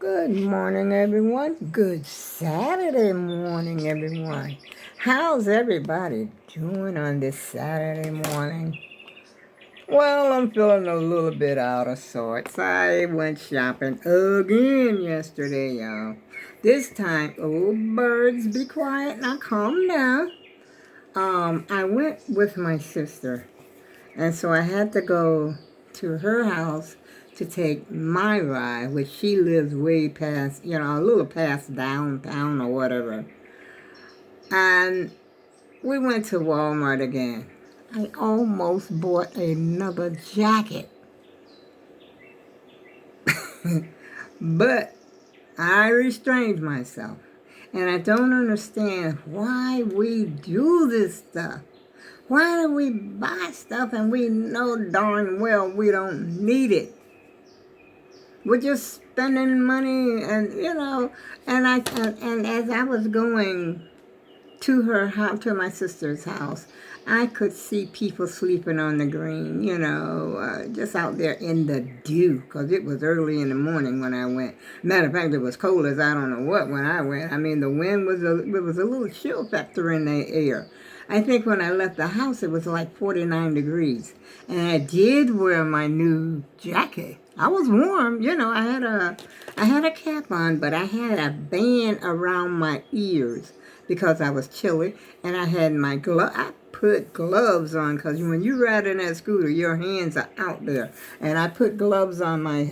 Good morning, everyone. Good Saturday morning, everyone. How's everybody doing on this Saturday morning? Well, I'm feeling a little bit out of sorts. I went shopping again yesterday, y'all. This time, oh, birds, be quiet now, calm down. I went with my sister, and so I had to go to her house to take my ride, which she lives way past, a little past downtown or whatever. And we went to Walmart again. I almost bought another jacket, but I restrained myself. And I don't understand why we do this stuff. Why do we buy stuff and we know darn well we don't need it? We're just spending money, and as I was going to her house, to my sister's house, I could see people sleeping on the green, just out there in the dew, because it was early in the morning when I went. Matter of fact, it was cold as I don't know what when I went. I mean, the wind was it was a little chill factor in the air. I think when I left the house, it was like 49 degrees. And I did wear my new jacket. I was warm, I had a cap on, but I had a band around my ears because I was chilly, and I had my I put gloves on because when you ride in that scooter, your hands are out there. And I put gloves on my,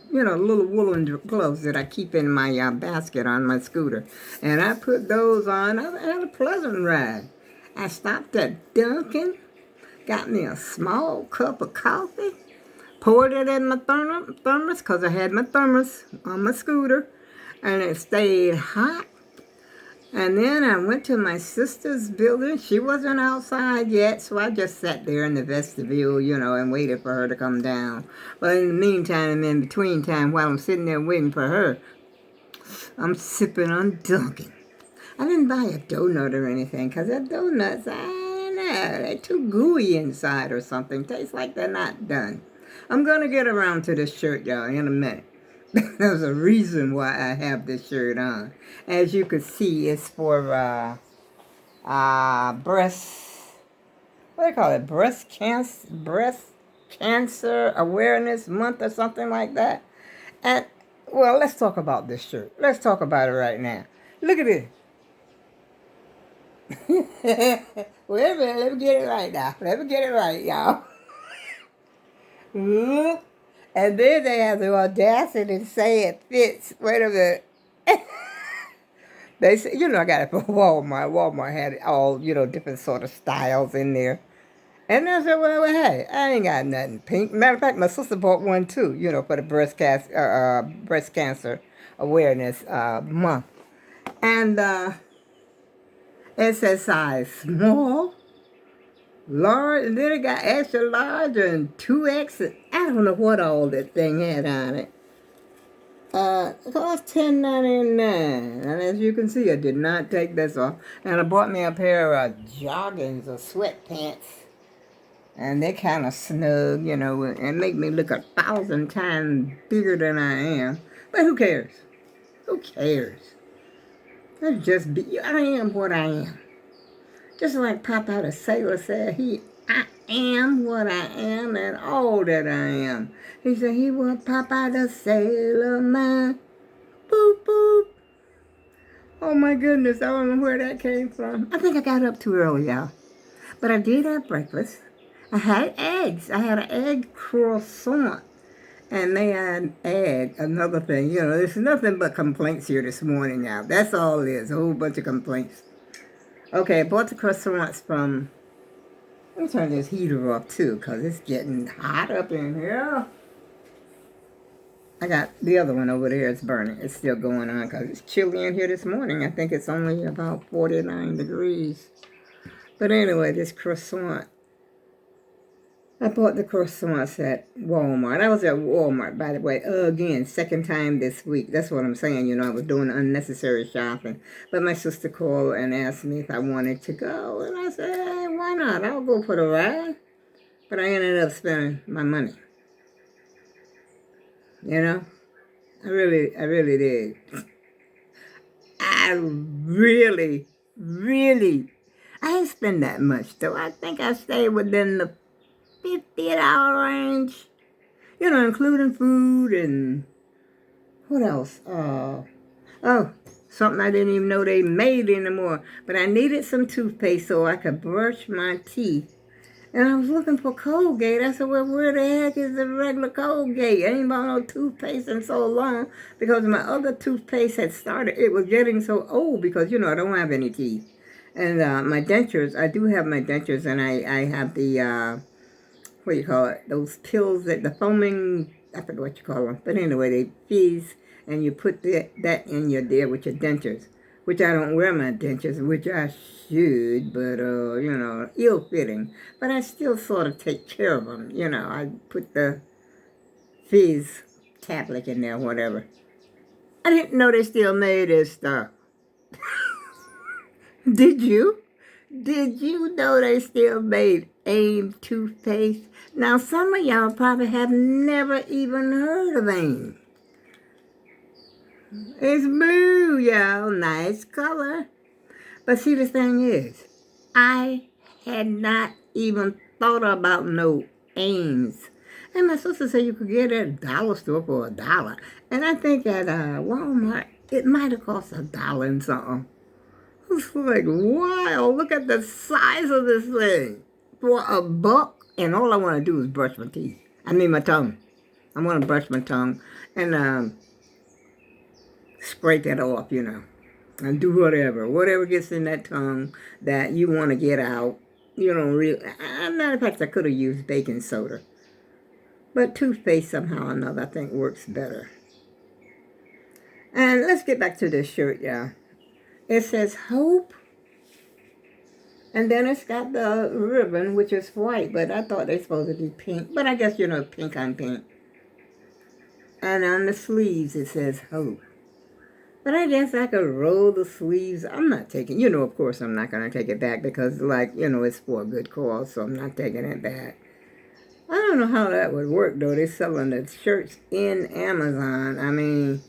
little woolen gloves that I keep in my basket on my scooter. And I put those on. I had a pleasant ride. I stopped at Dunkin', got me a small cup of coffee, poured it in my thermos because I had my thermos on my scooter, and it stayed hot. And then I went to my sister's building. She wasn't outside yet, so I just sat there in the vestibule, and waited for her to come down. But in the meantime, in between time, while I'm sitting there waiting for her, I'm sipping on Dunkin'. I didn't buy a donut or anything, because that donuts, I don't know, they're too gooey inside or something. Tastes like they're not done. I'm going to get around to this shirt, y'all, in a minute. There's a reason why I have this shirt on. As you can see, it's for breast, what do you call it? Breast cancer awareness month or something like that. And, well, let's talk about this shirt. Let's talk about it right now. Look at it. Wait a minute, let me get it right now. Let me get it right, y'all. Look. And then they have the audacity to say it fits. Wait a minute. They say, I got it from Walmart. Walmart had it all, different sort of styles in there. And I said, well, hey, I ain't got nothing pink. Matter of fact, my sister bought one too, for the breast cancer awareness month. And it says size small, large, and then it got extra large and 2X. I don't know what all that thing had on it. It cost $10.99, and as you can see, I did not take this off. And I bought me a pair of joggings or sweatpants, and they kind of snug, and make me look 1,000 times bigger than I am. But who cares? Who cares? Let's just be. I am what I am. Just like Papa the Sailor said, I am what I am and all that I am. He said he was Papa the Sailor Man. Boop, boop. Oh my goodness, I don't know where that came from. I think I got up too early, y'all. But I did have breakfast. I had eggs. I had an egg croissant. And may I add another thing, there's nothing but complaints here this morning, y'all. That's all it is, a whole bunch of complaints. Okay, I bought the croissants from, let me turn this heater off too, because it's getting hot up in here. I got the other one over there, it's burning. It's still going on because it's chilly in here this morning. I think it's only about 49 degrees. But anyway, this croissant. I bought the croissants at Walmart. I was at Walmart, by the way, again, second time this week. That's what I'm saying, I was doing unnecessary shopping. But my sister called and asked me if I wanted to go. And I said, hey, why not? I'll go for the ride. But I ended up spending my money. I really did. I really, I didn't spend that much though. I think I stayed within the $50 range, including food and what else? Oh, something I didn't even know they made anymore. But I needed some toothpaste so I could brush my teeth. And I was looking for Colgate. I said, well, where the heck is the regular Colgate? I ain't bought no toothpaste in so long because my other toothpaste had started. It was getting so old because, I don't have any teeth. And my dentures, I do have my dentures, and I have the, what do you call it? Those pills that the foaming, I forget what you call them. But anyway, they fizz, and you put that in your there with your dentures, which I don't wear my dentures, which I should, but, ill-fitting. But I still sort of take care of them. I put the fizz tablet in there, whatever. I didn't know they still made this stuff. Did you? Did you know they still made AIM toothpaste? Now, some of y'all probably have never even heard of AIM. It's blue, y'all. Nice color. But see, the thing is, I had not even thought about no Ames. And my sister said you could get it at a dollar store for $1. And I think at Walmart, it might have cost $1 and something. It's like, wow, look at the size of this thing. For $1, and all I want to do is brush my teeth. My tongue. I want to brush my tongue and scrape it off, and do whatever gets in that tongue that you want to get out. You don't really. Matter of fact, I could have used baking soda, but toothpaste somehow or another I think works better. And let's get back to this shirt, y'all. It says hope, and then it's got the ribbon, which is white, but I thought they're supposed to be pink. But I guess pink on pink. And on the sleeves it says hope. But I guess I could roll the sleeves. I'm not taking, of course I'm not going to take it back because, it's for a good cause, so I'm not taking it back. I don't know how that would work, though. They're selling the shirts in Amazon.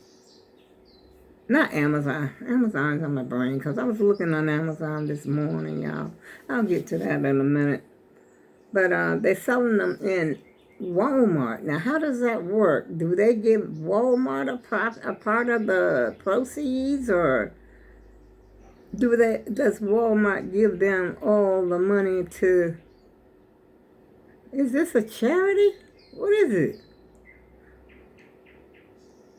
Not Amazon. Amazon's on my brain because I was looking on Amazon this morning, y'all. I'll get to that in a minute. But they're selling them in Walmart. Now, how does that work? Do they give Walmart a part of the proceeds, or does Walmart give them all the money to? Is this a charity? What is it?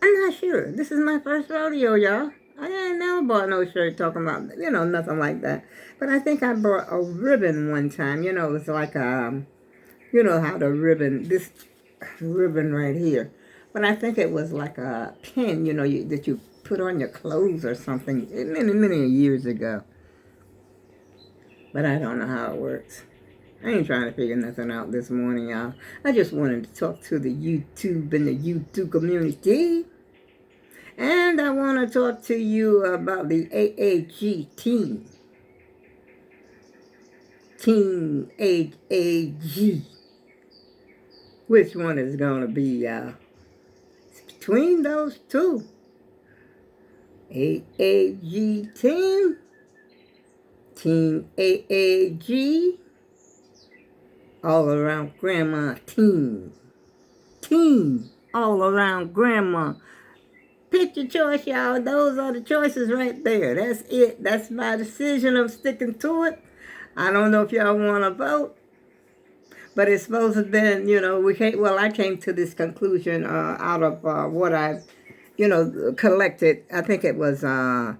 I'm not sure. This is my first rodeo, y'all. I ain't never bought no shirt talking about, nothing like that. But I think I bought a ribbon one time. It's like how the ribbon, this ribbon right here. But I think it was like a pin, that you put on your clothes or something many, many years ago. But I don't know how it works. I ain't trying to figure nothing out this morning, y'all. I just wanted to talk to the YouTube and the YouTube community. And I want to talk to you about the AAG team. Team AAG. Which one is going to be it's between those two. AAG team. Team AAG. All around grandma team. Team all around grandma. Pick your choice, y'all. Those are the choices right there. That's it. That's my decision. I'm sticking to it. I don't know if y'all want to vote. But it's supposed to have been, I came to this conclusion out of what I, collected. I think it was all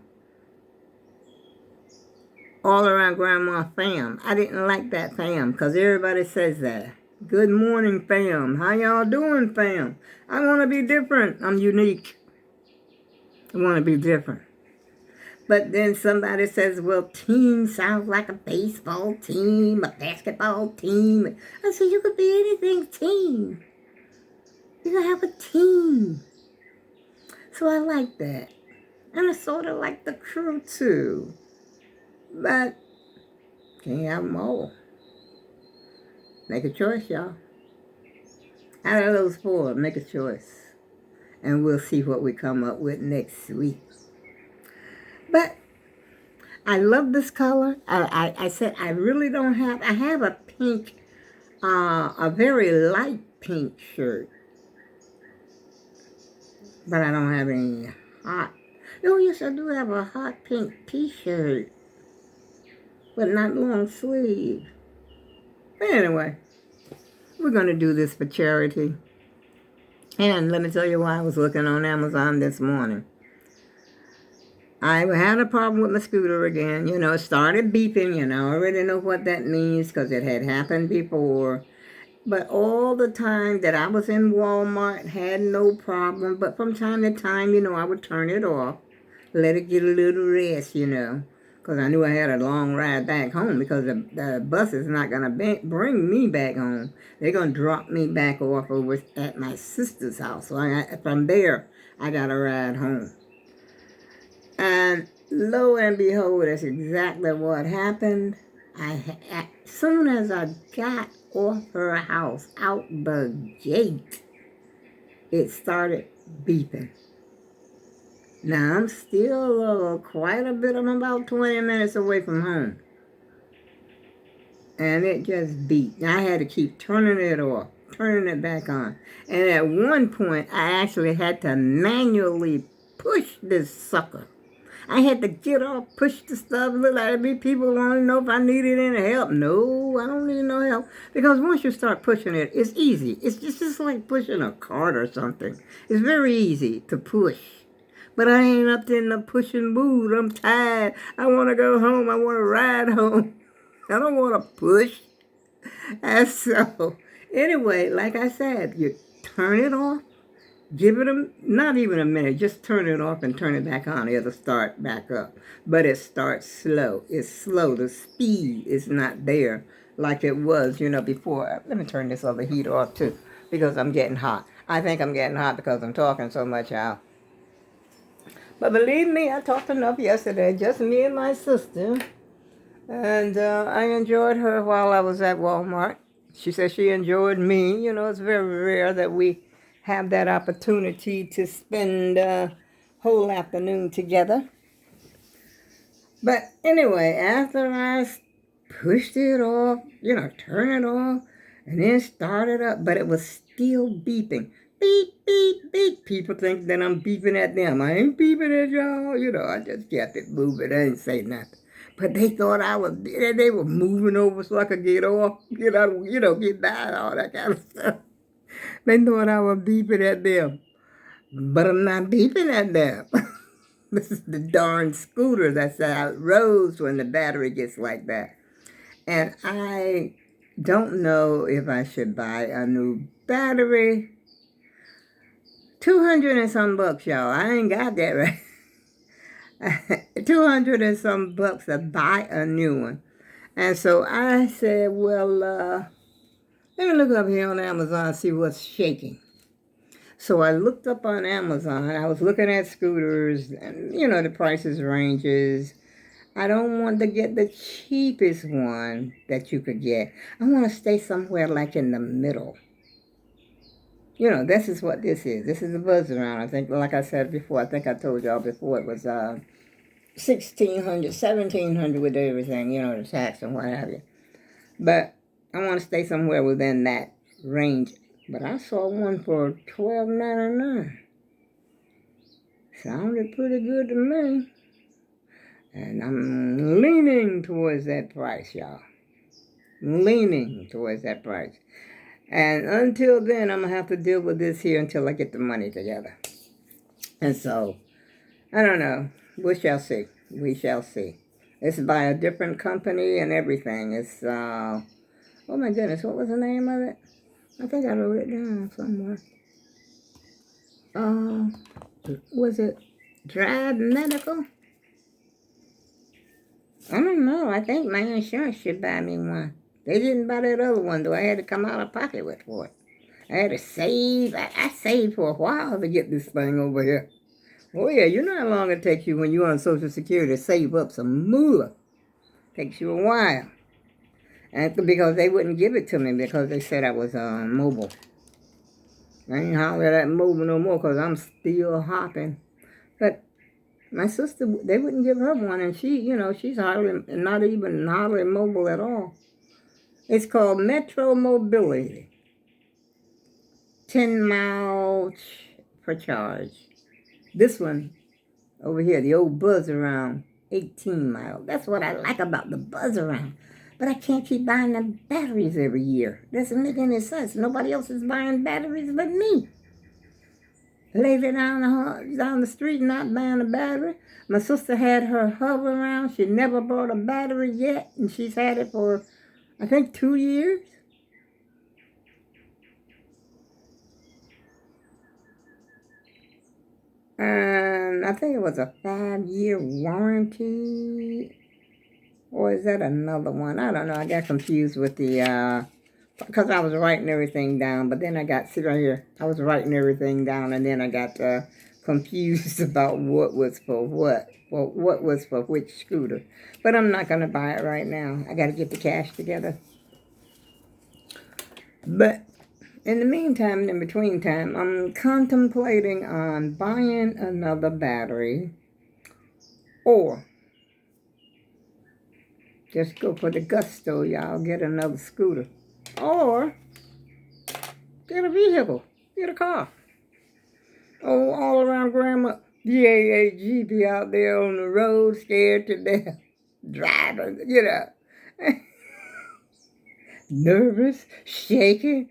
around grandma fam. I didn't like that fam because everybody says that. Good morning, fam. How y'all doing, fam? I want to be different. I'm unique. I want to be different. But then somebody says, well, team sounds like a baseball team, a basketball team. I said, you could be anything team. You can have a team. So I like that. And I sort of like the crew too. But can't have them all. Make a choice, y'all. Out of those four, make a choice. and we'll see what we come up with next week. But I love this color. I said I really don't have, I have a pink, a very light pink shirt, but I don't have any hot. Oh, yes, I do have a hot pink t-shirt, but not long sleeve. But anyway, we're going to do this for charity. And let me tell you why I was looking on Amazon this morning. I had a problem with my scooter again. You know, it started beeping. You know, I already know what that means because it had happened before. But all the time that I was in Walmart, had no problem. But from time to time, you know, I would turn it off, let it get a little rest, you know, because I knew I had a long ride back home because the bus is not going to bring me back home. They're going to drop me back off over at my sister's house. So from there, I got to ride home. And lo and behold, that's exactly what happened. As soon as I got off her house, out the gate, it started beeping. Now, I'm still quite a bit, I'm about 20 minutes away from home. And it just beeped. I had to keep turning it off, turning it back on. And at one point, I actually had to manually push this sucker. I had to get off, push the stuff, look like me. People want to know if I needed any help. No, I don't need no help. Because once you start pushing it, it's easy. It's just like pushing a cart or something. It's very easy to push. But I ain't up in the pushing mood. I'm tired. I want to go home. I want to ride home. I don't want to push. And so, anyway, like I said, you turn it off. Give it not even a minute. Just turn it off and turn it back on. It'll start back up. But it starts slow. It's slow. The speed is not there like it was, you know, before. Let me turn this other heater off, too, because I'm getting hot. I think I'm getting hot because I'm talking so much, y'all. But believe me, I talked enough yesterday, just me and my sister. And I enjoyed her while I was at Walmart. She said she enjoyed me. You know, it's very rare that we have that opportunity to spend a whole afternoon together. But anyway, after I pushed it off, you know, turn it off, and then start it up, but it was still beeping. Beep, beep, beep. People think that I'm beeping at them. I ain't beeping at y'all. You know, I just kept it moving. I didn't say nothing. But they thought I was, they were moving over so I could get off, get out, you know, get by, all that kind of stuff. They thought I was beeping at them. But I'm not beeping at them. This is the darn scooter that's outroads when the battery gets like that. And I don't know if I should buy a new battery. 200 and some bucks, y'all. I ain't got that right. 200 and some bucks to buy a new one. And so I said, well, let me look up here on Amazon and see what's shaking. So I looked up on Amazon. I was looking at scooters, and, you know, the prices ranges. I don't want to get the cheapest one that you could get. I want to stay somewhere like in the middle. You know, this is what this is. This is a buzz around. I think, like I said before, I think I told y'all before, it was $1,600, $1,700 with everything, you know, the tax and what have you. But I want to stay somewhere within that range. But I saw one for $12.99. Sounded pretty good to me. And I'm leaning towards that price, y'all. Leaning towards that price. And until then, I'm going to have to deal with this here until I get the money together. And so, I don't know. We shall see. We shall see. It's by a different company and everything. It's, oh my goodness, what was the name of it? I think I wrote it down somewhere. Was it Drive Medical? I don't know. I think my insurance should buy me one. They didn't buy that other one, though. I had to come out of pocket with for it. I had to save. I saved for a while to get this thing over here. Oh, yeah, you know how long it takes you when you're on Social Security to save up some moolah. Takes you a while. And because they wouldn't give it to me because they said I was mobile. I ain't holler at that mobile no more because I'm still hopping. But my sister, they wouldn't give her one, and she, she's hardly, not even hardly mobile at all. It's called Metro Mobility. 10 miles per charge. This one over here, the old buzz around, 18 miles. That's what I like about the buzz around. But I can't keep buying the batteries every year. Doesn't make any sense. Nobody else is buying batteries but me. Lately down the street, not buying a battery. My sister had her hover around. She never bought a battery yet, and she's had it for, I think, 2 years. And I think it was a 5-year warranty. Or is that another one? I don't know. I got confused with the, because I was writing everything down. But then I got, see right here, I was writing everything down. And then I got confused about what was for what. Well, what was for which scooter. But I'm not going to buy it right now. I got to get the cash together. But in the meantime, in between time, I'm contemplating on buying another battery or just go for the gusto, y'all, get another scooter. Or get a vehicle, get a car. Oh, all around grandma, DAAG be out there on the road, scared to death, driving, nervous, shaking.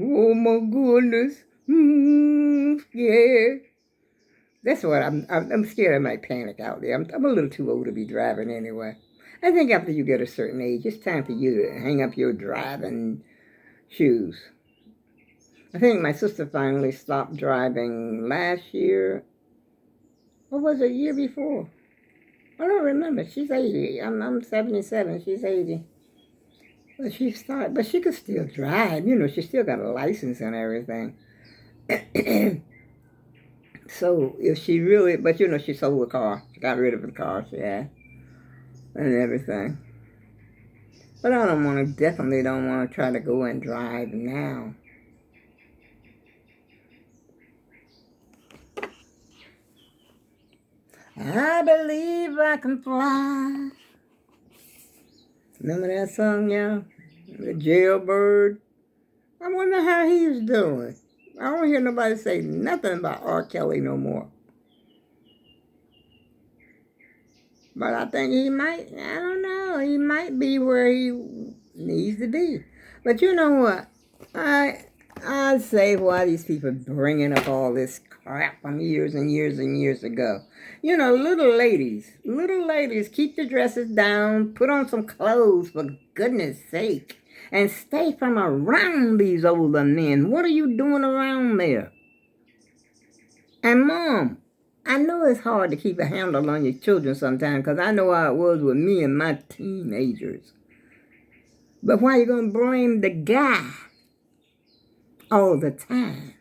Oh my goodness, scared. That's what I'm scared I might panic out there. I'm a little too old to be driving anyway. I think after you get a certain age, it's time for you to hang up your driving shoes. I think my sister finally stopped driving last year. Or was it a year before? I don't remember. She's 80. I'm 77. She's 80. But she could still drive. She still got a license and everything. So if she really, but she sold the car. She got rid of the car she had and everything. But I definitely don't want to try to go and drive now. I believe I can fly. Remember that song, y'all? The Jailbird. I wonder how he's doing. I don't hear nobody say nothing about R. Kelly no more. But I think he might, I don't know, he might be where he needs to be. But you know what? I say why these people bringing up all this crap from years and years and years ago. Little ladies, keep the dresses down, put on some clothes for goodness sake. And stay from around these older men. What are you doing around there? And Mom, I know it's hard to keep a handle on your children sometimes because I know how it was with me and my teenagers. But why are you going to blame the guy all the time?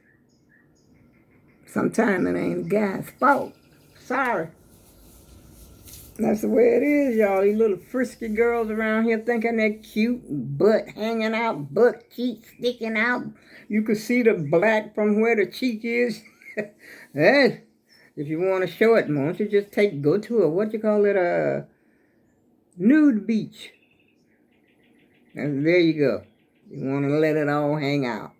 Sometimes it ain't the guy's fault. Sorry. That's the way it is, y'all. These little frisky girls around here thinking they're cute, butt hanging out, butt cheek sticking out. You can see the black from where the cheek is. Hey, if you want to show it, why don't you just go to a nude beach. And there you go. You want to let it all hang out.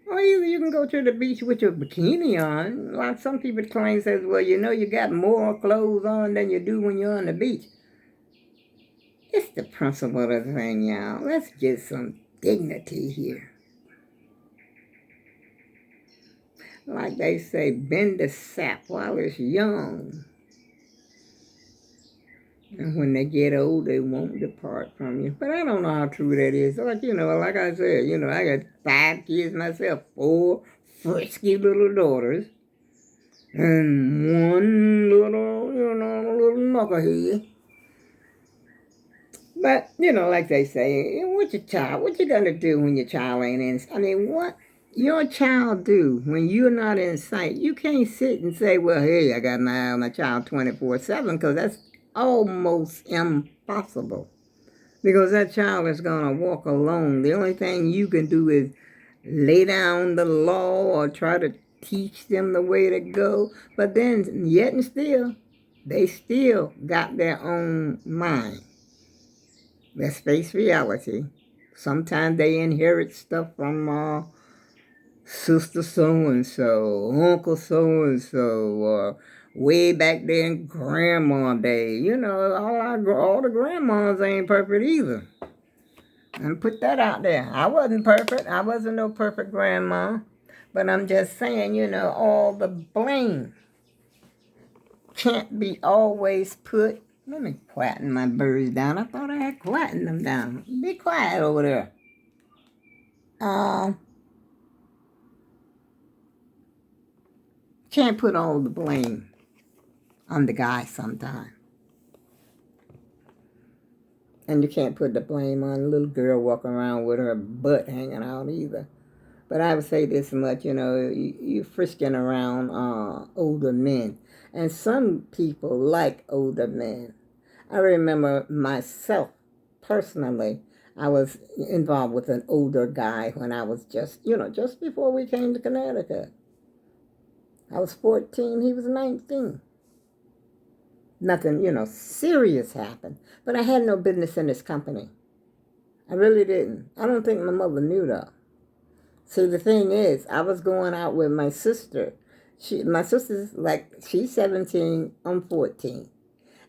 Or either you can go to the beach with your bikini on. Like some people claim, says, well, you got more clothes on than you do when you're on the beach. It's the principle of the thing, y'all. Let's get some dignity here. Like they say, bend the sap while it's young. And when they get old, they won't depart from you. But I don't know how true that is. Like I said, I got 5 kids myself, 4 frisky little daughters, and 1 little knucklehead. But, like they say, what you gonna do when your child ain't in? What your child do when you're not in sight? You can't sit and say, well, hey, I got my eye on my child 24/7, because that's almost impossible, because that child is going to walk alone. The only thing you can do is lay down the law or try to teach them the way to go. But then, yet and still, they still got their own mind. Let's face reality. Sometimes they inherit stuff from sister so and so, uncle so and so, or way back then, grandma day. You know, all the grandmas ain't perfect either. And put that out there. I wasn't perfect. I wasn't no perfect grandma. But I'm just saying, all the blame can't be always put. Let me quieten my birds down. I thought I had quietened them down. Be quiet over there. Can't put all the blame on the guy sometimes. And you can't put the blame on a little girl walking around with her butt hanging out either. But I would say this much, you're frisking around older men. And some people like older men. I remember myself, personally, I was involved with an older guy when I was just before we came to Connecticut. I was 14, he was 19. Nothing, serious happened. But I had no business in his company. I really didn't. I don't think my mother knew, though. See, the thing is, I was going out with my sister. My sister's she's 17, I'm 14.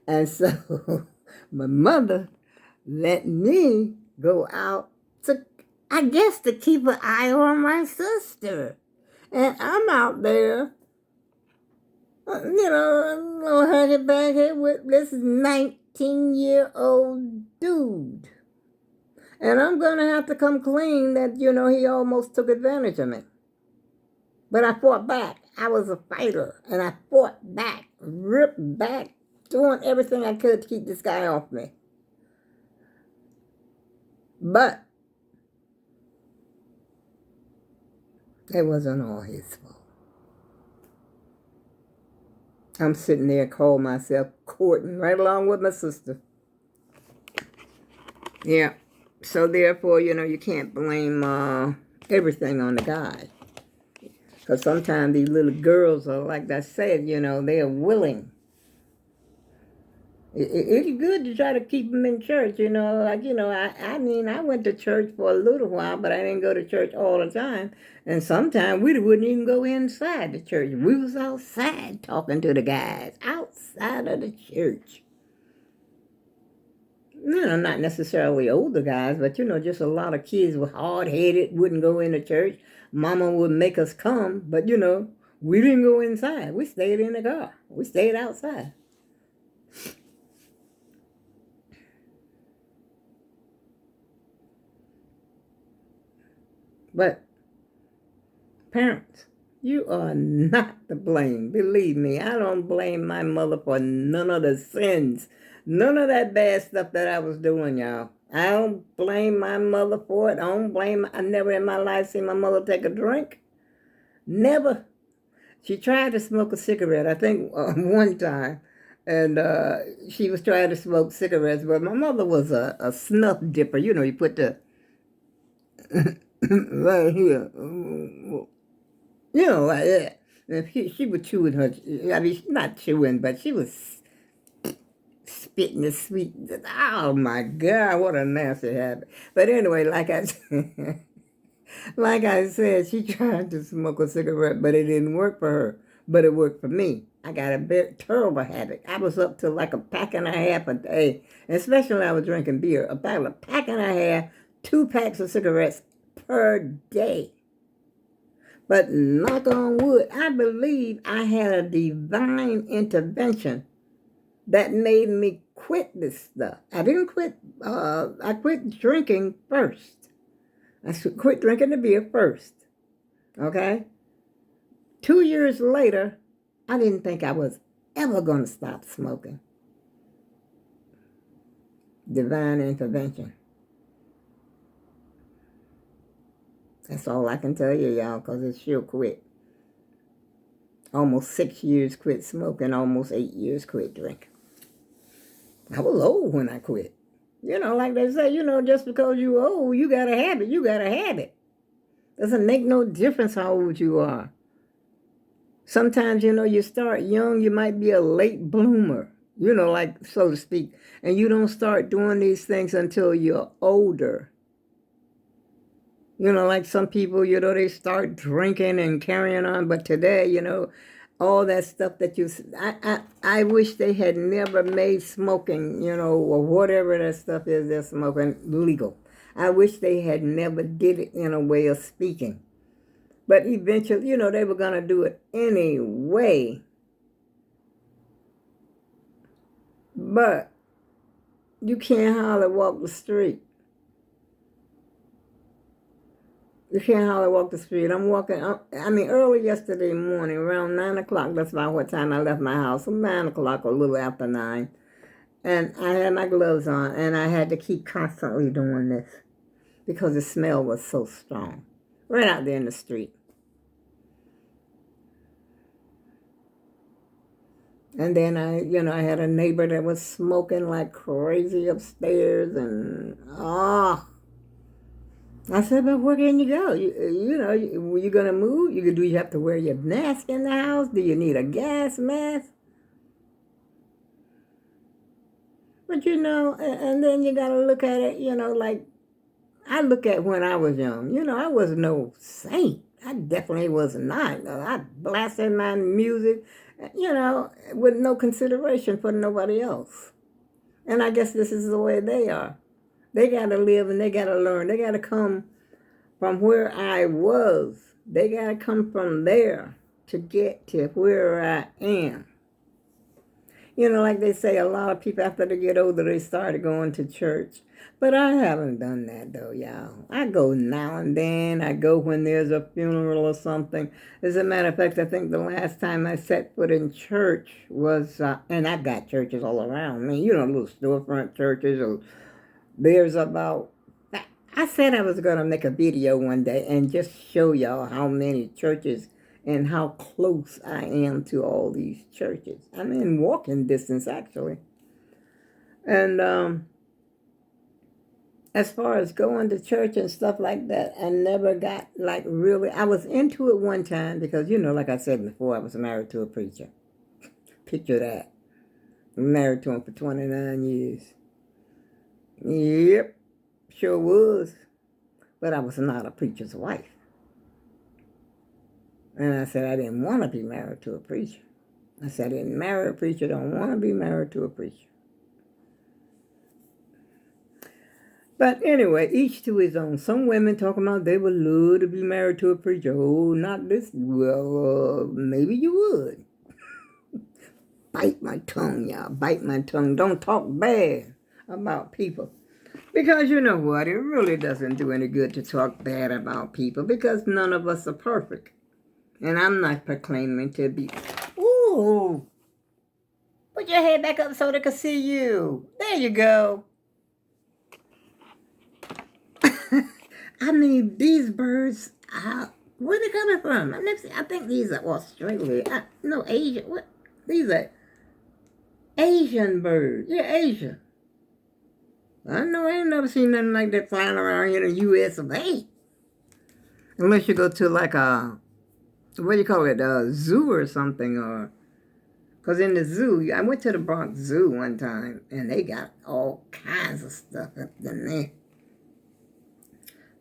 And so my mother let me go out to keep an eye on my sister. And I'm out there, a little honey back here with this 19-year-old dude. And I'm going to have to come clean that, he almost took advantage of me. But I fought back. I was a fighter. And I fought back, ripped back, doing everything I could to keep this guy off me. But it wasn't all his fault. I'm sitting there, call myself courting right along with my sister. Yeah. So therefore, you can't blame everything on the guy. Because sometimes these little girls are, like I said, they are willing. It's good to try to keep them in church, I mean, I went to church for a little while, but I didn't go to church all the time. And sometimes we wouldn't even go inside the church. We was outside talking to the guys, outside of the church. Not necessarily older guys, but, just a lot of kids were hard-headed, wouldn't go into church. Mama would make us come, but, we didn't go inside. We stayed in the car. We stayed outside. But, parents, you are not to blame. Believe me, I don't blame my mother for none of the sins. None of that bad stuff that I was doing, y'all. I don't blame my mother for it. I never in my life seen my mother take a drink. Never. She tried to smoke a cigarette, I think, one time. And she was trying to smoke cigarettes, but my mother was a snuff dipper. You put the right here. Like that. And she was chewing her, I mean, not chewing, but she was spitting the sweet. Oh my God, what a nasty habit. But anyway, like I said, she tried to smoke a cigarette, but it didn't work for her. But it worked for me. I got a very terrible habit. I was up to like a pack and a half a day, especially when I was drinking beer. About a pack and a half, 2 packs of cigarettes per day. But knock on wood, I believe I had a divine intervention that made me quit this stuff. I didn't quit. I quit drinking first. I quit drinking the beer first. Okay? 2 years later, I didn't think I was ever going to stop smoking. Divine intervention. That's all I can tell you, y'all, because it's sure quit. Almost 6 years quit smoking, almost 8 years quit drinking. I was old when I quit. Like they say, just because you old, you got a habit, you got a habit. Doesn't make no difference how old you are. Sometimes, you start young, you might be a late bloomer, like so to speak, and you don't start doing these things until you're older. Like some people, they start drinking and carrying on, but today, all that stuff that I wish they had never made smoking, or whatever that stuff is they're smoking legal. I wish they had never did it in a way of speaking. But eventually, they were going to do it anyway. But you can't hardly walk the street. You can't hardly walk the street. I'm walking, early yesterday morning, around 9 o'clock. That's about what time I left my house. 9 o'clock, or a little after 9. And I had my gloves on, and I had to keep constantly doing this because the smell was so strong. Right out there in the street. And then I had a neighbor that was smoking like crazy upstairs, and I said, but where can you go? You gonna move? Do you have to wear your mask in the house? Do you need a gas mask? But and then you gotta look at it, like I look at when I was young. I was no saint. I definitely was not. I blasted my music, with no consideration for nobody else. And I guess this is the way they are. They got to live and they got to learn. They got to come from where I was. They got to come from there to get to where I am. Like they say, a lot of people after they get older, they started going to church. But I haven't done that, though, y'all. I go now and then. I go when there's a funeral or something. As a matter of fact, I think the last time I set foot in church was, and I've got churches all around me, little storefront churches. Or there's about, I said I was going to make a video one day and just show y'all how many churches and how close I am to all these churches. I'm in walking distance, actually. And as far as going to church and stuff like that, I never got, like, really, I was into it one time because, like I said before, I was married to a preacher. Picture that. Married to him for 29 years. Yep, sure was. But I was not a preacher's wife. And I said I didn't want to be married to a preacher. I said I didn't marry a preacher, don't want to be married to a preacher. But anyway, each to his own. Some women talking about they would love to be married to a preacher. Oh, not this. Well, maybe you would. Bite my tongue, y'all. Bite my tongue. Don't talk bad about people. Because you know what? It really doesn't do any good to talk bad about people because none of us are perfect. And I'm not proclaiming to be. Ooh. Put your head back up so they can see you. There you go. These birds, where are they coming from? I think these are Australia. No, Asia. What? These are Asian birds. Yeah, Asia. I know I ain't never seen nothing like that flying around here in the U.S. of A. Unless you go to like a, what do you call it, a zoo or something, or, because in the zoo, I went to the Bronx Zoo one time, and they got all kinds of stuff up in there.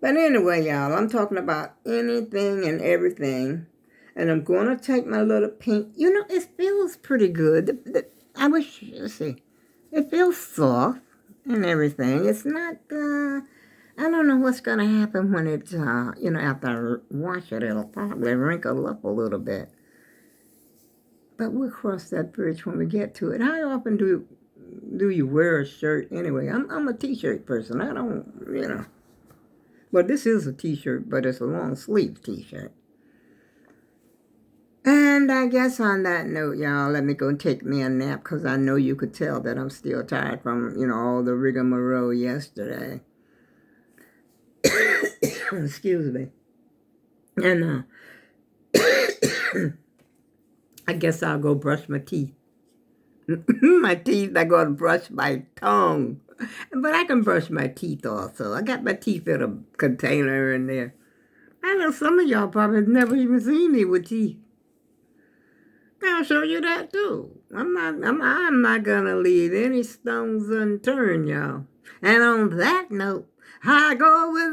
But anyway, y'all, I'm talking about anything and everything. And I'm going to take my little pink. It feels pretty good. I wish, let's see. It feels soft and everything. It's not, I don't know what's going to happen when it's, after I wash it, it'll probably wrinkle up a little bit. But we'll cross that bridge when we get to it. How often do you wear a shirt anyway? I'm a t-shirt person. I don't, Well, this is a t-shirt, but it's a long sleeve t-shirt. And I guess on that note, y'all, let me go take me a nap because I know you could tell that I'm still tired from, all the rigmarole yesterday. Excuse me. And I guess I'll go brush my teeth. My teeth, I got to brush my tongue. But I can brush my teeth also. I got my teeth in a container in there. I know some of y'all probably never even seen me with teeth. I'll show you that too. I'm not gonna leave any stones unturned, y'all. And on that note, I go with